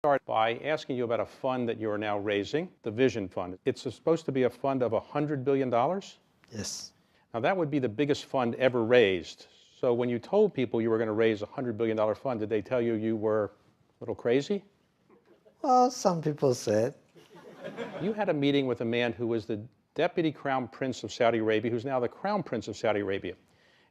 start by asking you about a fund that you are now raising, the Vision Fund. It's supposed to be a fund of $100 billion? Yes. Now that would be the biggest fund ever raised. So when you told people you were going to raise a $100 billion fund, did they tell you you were a little crazy? Well, some people said. You had a meeting with a man who was the Deputy Crown Prince of Saudi Arabia, who's now the Crown Prince of Saudi Arabia.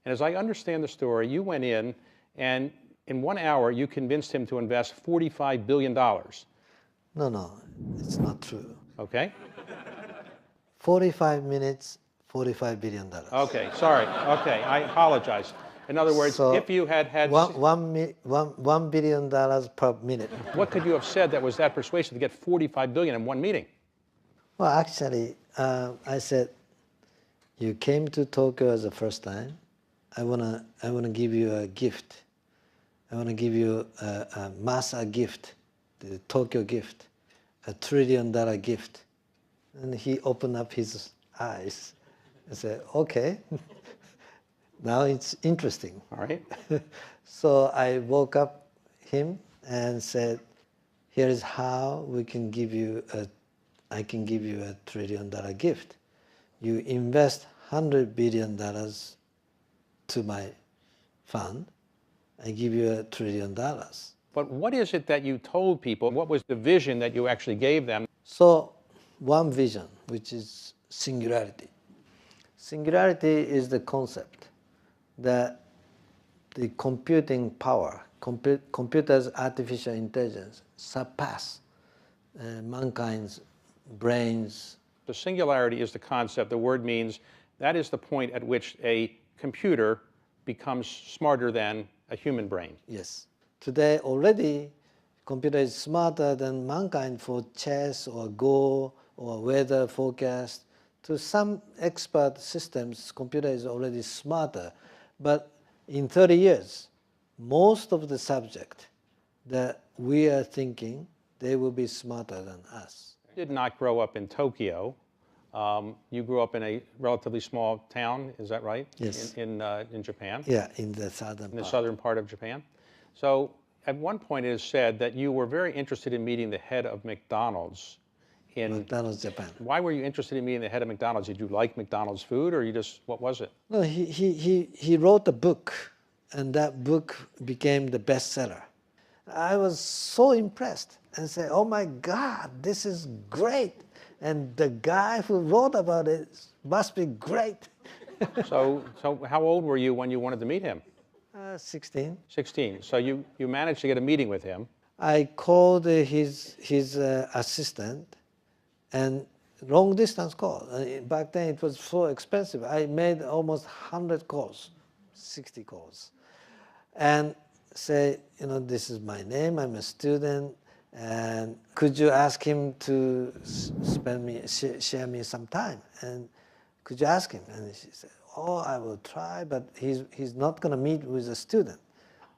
And as I understand the story, you went in and in 1 hour you convinced him to invest $45 billion. No, it's not true. Okay? 45 minutes, $45 billion. Okay, sorry. Okay, I apologize. In other words, So if you had had... $1 billion per minute. What could you have said that was that persuasive to get $45 billion in one meeting? Well, actually, I said, you came to Tokyo as the first time. I wanna give you a gift. I wanna give you a Masa gift, the Tokyo gift, $1 trillion gift. And he opened up his eyes and said, okay, now it's interesting. All right. So I woke up him and said, here is how we can give you I can give you $1 trillion gift. You invest $100 billion to my fund, I give you $1 trillion. But what is it that you told people? What was the vision that you actually gave them? So one vision, which is singularity. Singularity is the concept that the computing power, computers' artificial intelligence, surpass mankind's brains. The singularity is the concept. The word means that is the point at which a computer becomes smarter than a human brain. Yes. Today already, computer is smarter than mankind for chess or Go or weather forecast. To some expert systems, computer is already smarter. But in 30 years, most of the subject that we are thinking, they will be smarter than us. You did not grow up in Tokyo. You grew up in a relatively small town, is that right? Yes. In Japan? Yeah, in the southern part. In the southern part of Japan. So at one point it is said that you were very interested in meeting the head of McDonald's in McDonald's Japan. Why were you interested in meeting the head of McDonald's? Did you like McDonald's food, or you just, what was it? No, he wrote a book, and that book became the bestseller. I was so impressed and said, oh my God, this is great. And the guy who wrote about it must be great. So how old were you when you wanted to meet him? 16. 16. So you managed to get a meeting with him. I called his assistant, and long distance call. Back then it was so expensive. I made almost 100 calls, 60 calls. And say, you know, this is my name, I'm a student, and could you ask him to share me some time? And could you ask him? And she said, oh, I will try, but he's not going to meet with a student.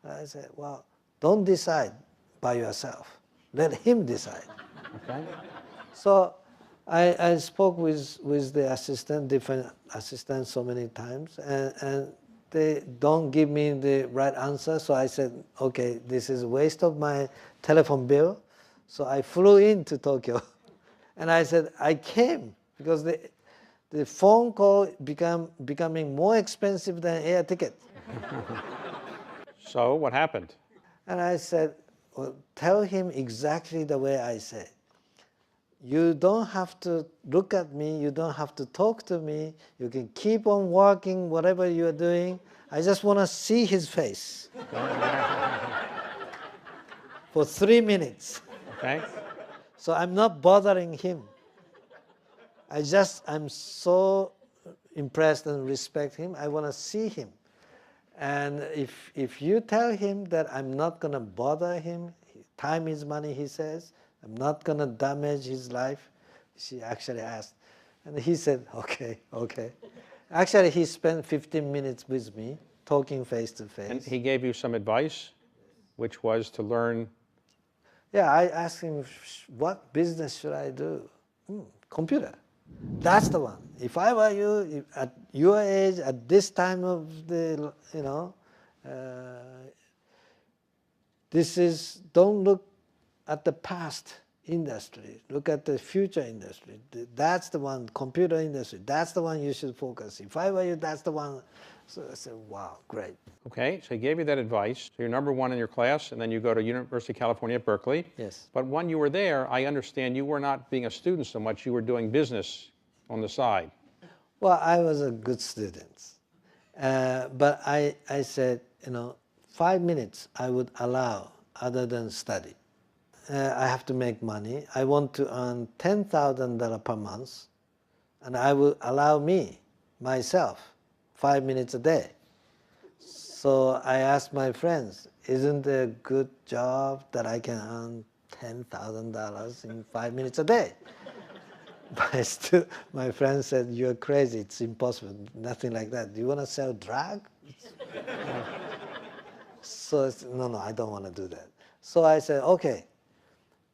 I said, well, don't decide by yourself. Let him decide. Okay. So I spoke with the assistant, different assistants so many times, and they don't give me the right answer. So I said, okay, this is a waste of my telephone bill. So I flew into Tokyo. And I said, I came because the phone call becoming more expensive than air ticket. So what happened? And I said, well, tell him exactly the way I said. You don't have to look at me. You don't have to talk to me. You can keep on working, whatever you're doing. I just want to see his face for 3 minutes. Okay. So I'm not bothering him. I'm so impressed and respect him. I want to see him. And if you tell him that I'm not going to bother him, time is money, he says, I'm not going to damage his life, she actually asked. And he said, okay, okay. Actually, he spent 15 minutes with me, talking face to face. And he gave you some advice, which was to learn? Yeah, I asked him, what business should I do? Computer. That's the one. If I were you, at your age, at this time of the, you know, don't look at the past industry, look at the future industry. That's the one, computer industry, that's the one you should focus. If I were you, that's the one. So I said, wow, great. Okay, so he gave you that advice. So you're number one in your class, and then you go to University of California at Berkeley. Yes. But when you were there, I understand you were not being a student so much, you were doing business on the side. Well, I was a good student. But I said, 5 minutes I would allow other than study. I have to make money. I want to earn $10,000 per month, and I will allow myself, 5 minutes a day. So I asked my friends, isn't it a good job that I can earn $10,000 in 5 minutes a day? But my friend said, you're crazy, it's impossible, nothing like that. Do you want to sell drug? So I said, no, I don't want to do that. So I said, okay,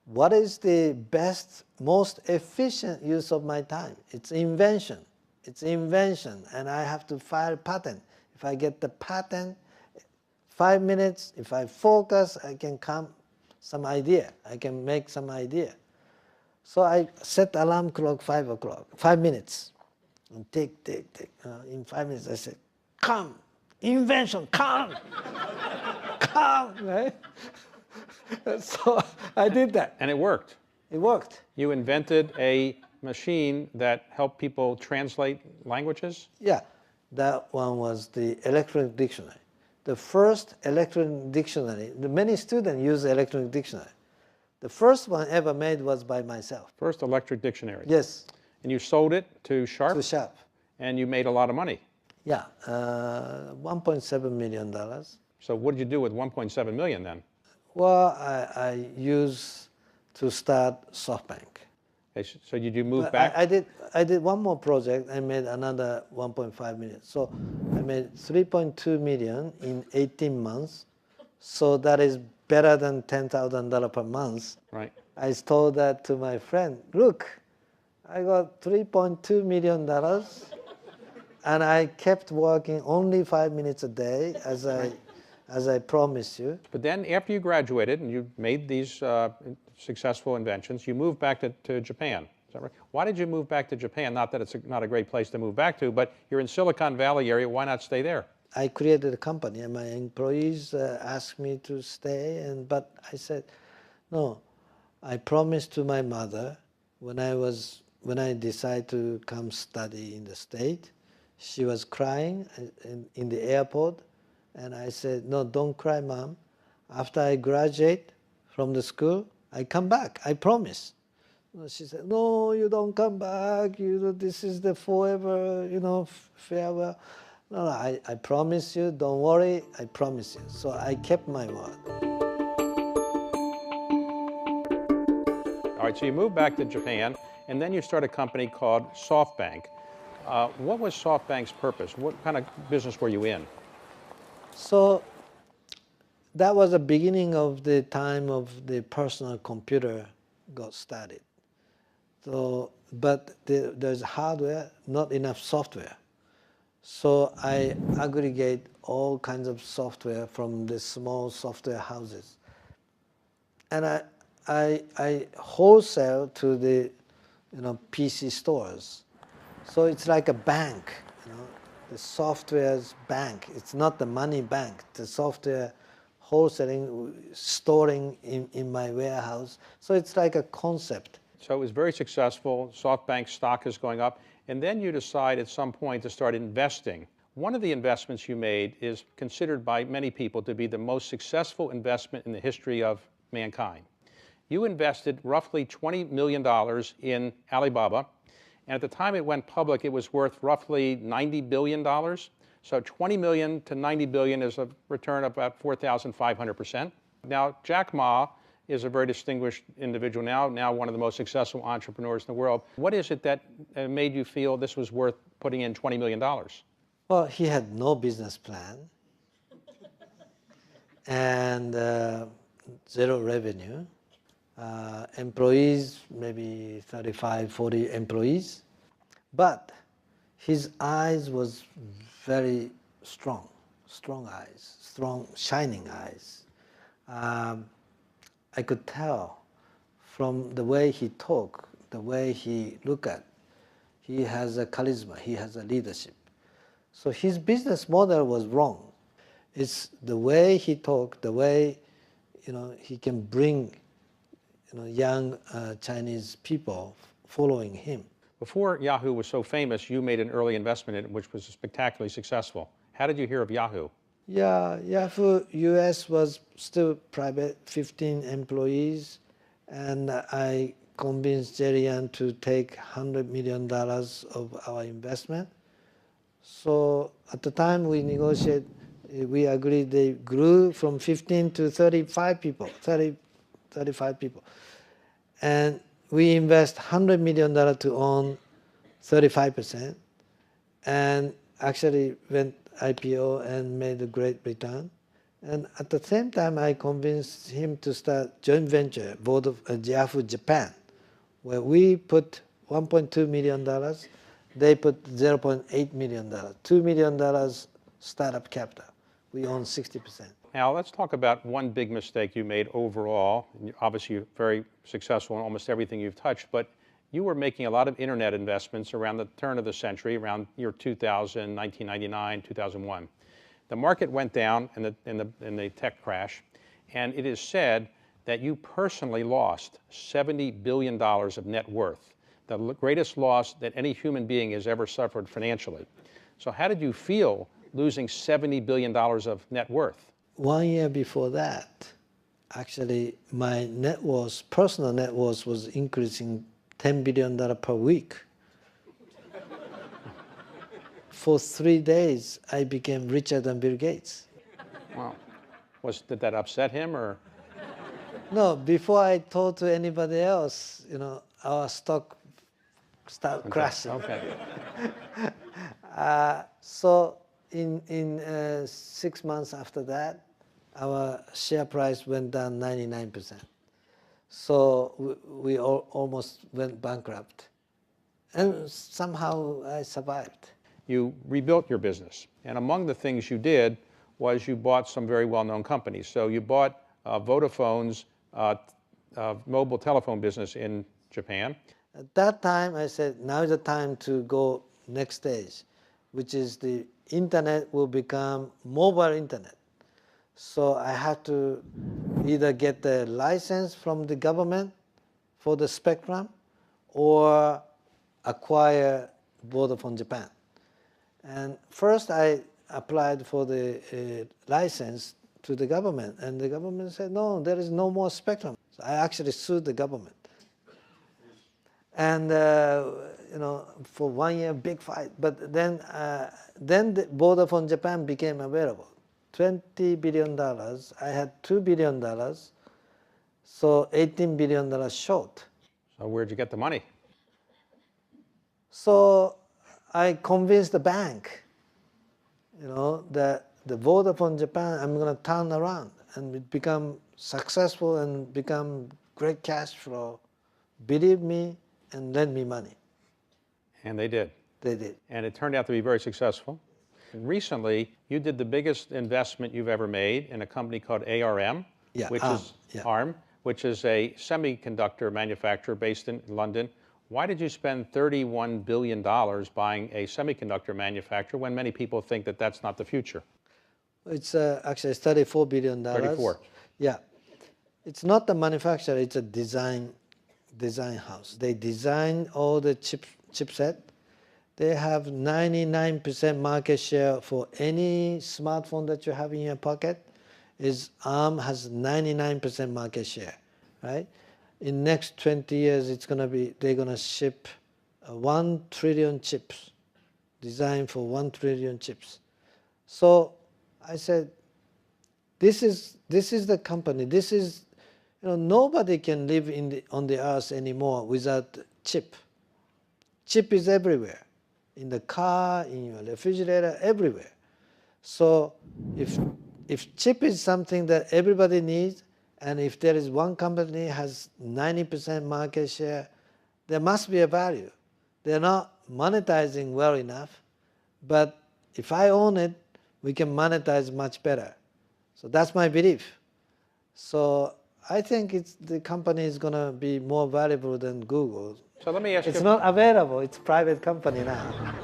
what is the best, most efficient use of my time? It's invention. It's invention, and I have to file patent. If I get the patent, 5 minutes, if I focus, I can come some idea. I can make some idea. So I set alarm clock 5 o'clock, 5 minutes. And tick. In 5 minutes, I said, come, invention, come, come, right? So I did that. And it worked. It worked. You invented a machine that helped people translate languages? Yeah, that one was the electronic dictionary. The first electronic dictionary, many students use electronic dictionary. The first one ever made was by myself. First electric dictionary. Yes. And you sold it to Sharp? To Sharp. And you made a lot of money. Yeah, $1.7 million. So what did you do with 1.7 million then? Well, I used to start SoftBank. Okay, so did you move back? I did one more project. I made another 1.5 million. So I made 3.2 million in 18 months. So that is better than $10,000 per month. Right. I told that to my friend. Look, I got $3.2 million, and I kept working only 5 minutes a day, as I promised you. But then after you graduated and you made these successful inventions, you moved back to Japan. Is that right? Why did you move back to Japan? Not that it's not a great place to move back to, but you're in Silicon Valley area. Why not stay there? I created a company, and my employees asked me to stay, but I said, no. I promised to my mother when I decided to come study in the States. She was crying in the airport, and I said, no, don't cry, Mom. After I graduate from the school, I come back. I promise. She said, no, you don't come back. This is the forever, farewell. No, I promise you, don't worry, I promise you. So I kept my word. All right, so you moved back to Japan, and then you start a company called SoftBank. What was SoftBank's purpose? What kind of business were you in? So that was the beginning of the time of the personal computer got started. So, but there's hardware, not enough software. So I aggregate all kinds of software from the small software houses. And I wholesale to the PC stores. So it's like a bank, the software's bank. It's not the money bank, the software wholesaling, storing in my warehouse. So it's like a concept. So it was very successful. SoftBank stock is going up. And then you decide at some point to start investing. One of the investments you made is considered by many people to be the most successful investment in the history of mankind. You invested roughly $20 million in Alibaba, and at the time it went public, it was worth roughly $90 billion. So 20 million to 90 billion is a return of about 4,500%. Now, Jack Ma is a very distinguished individual now one of the most successful entrepreneurs in the world. What is it that made you feel this was worth putting in $20 million? Well, he had no business plan and zero revenue. Employees, maybe 35, 40 employees. But his eyes was very strong eyes, strong, shining eyes. I could tell from the way he talk, the way he look at. He has a charisma, he has a leadership. So his business model was wrong. It's the way he talk, the way he can bring young Chinese people following him. Before Yahoo was so famous, you made an early investment in it, which was spectacularly successful. How did you hear of Yahoo? Yeah, Yahoo US was still private, 15 employees, and I convinced Jerry Yang to take $100 million of our investment. So at the time we negotiated, we agreed they grew from 15 to 35 people, 35 people. And we invest $100 million to own 35%, and actually went IPO and made a great return. And at the same time, I convinced him to start joint venture, board of Yahoo Japan, where we put $1.2 million, they put $0.8 million, $2 million startup capital. We own 60%. Now, let's talk about one big mistake you made overall. Obviously, you're very successful in almost everything you've touched, but you were making a lot of internet investments around the turn of the century, around year 2000, 1999, 2001. The market went down in the tech crash, and it is said that you personally lost $70 billion of net worth, the greatest loss that any human being has ever suffered financially. So how did you feel losing $70 billion of net worth? 1 year before that, actually, my net worth, personal net worth, was increasing $10 billion per week. For 3 days, I became richer than Bill Gates. Wow. Did that upset him, or? No, before I told to anybody else, our stock started crashing. Okay. So in 6 months after that, our share price went down 99%. So we almost went bankrupt. And somehow I survived. You rebuilt your business. And among the things you did was you bought some very well-known companies. So you bought Vodafone's mobile telephone business in Japan. At that time, I said, now is the time to go next stage, which is the internet will become mobile internet. So I had to either get the license from the government for the spectrum or acquire Vodafone Japan. And first I applied for the license to the government, and the government said, no, there is no more spectrum. So I actually sued the government. And for 1 year, big fight. But then the Vodafone Japan became available. $20 billion. I had $2 billion, so $18 billion short. So where'd you get the money? So I convinced the bank, that the Vodafone Japan, I'm going to turn around and become successful and become great cash flow. Believe me and lend me money. And they did. They did. And it turned out to be very successful. And recently, you did the biggest investment you've ever made in a company called ARM, ARM, which is a semiconductor manufacturer based in London. Why did you spend $31 billion buying a semiconductor manufacturer when many people think that that's not the future? It's actually $34 billion. 34. Yeah. It's not the manufacturer, it's a design house. They design all the chipset. They have 99% market share for any smartphone that you have in your pocket. ARM has 99% market share, right? In next 20 years, they're gonna ship 1 trillion chips, designed for 1 trillion chips. So I said, this is the company. This is, nobody can live on the earth anymore without chip. Chip is everywhere, in the car, in your refrigerator, everywhere. So if chip is something that everybody needs, and if there is one company has 90% market share, there must be a value. They're not monetizing well enough, but if I own it, we can monetize much better. So that's my belief. So I think the company is going to be more valuable than Google. So let me ask you. It's not available. It's a private company now.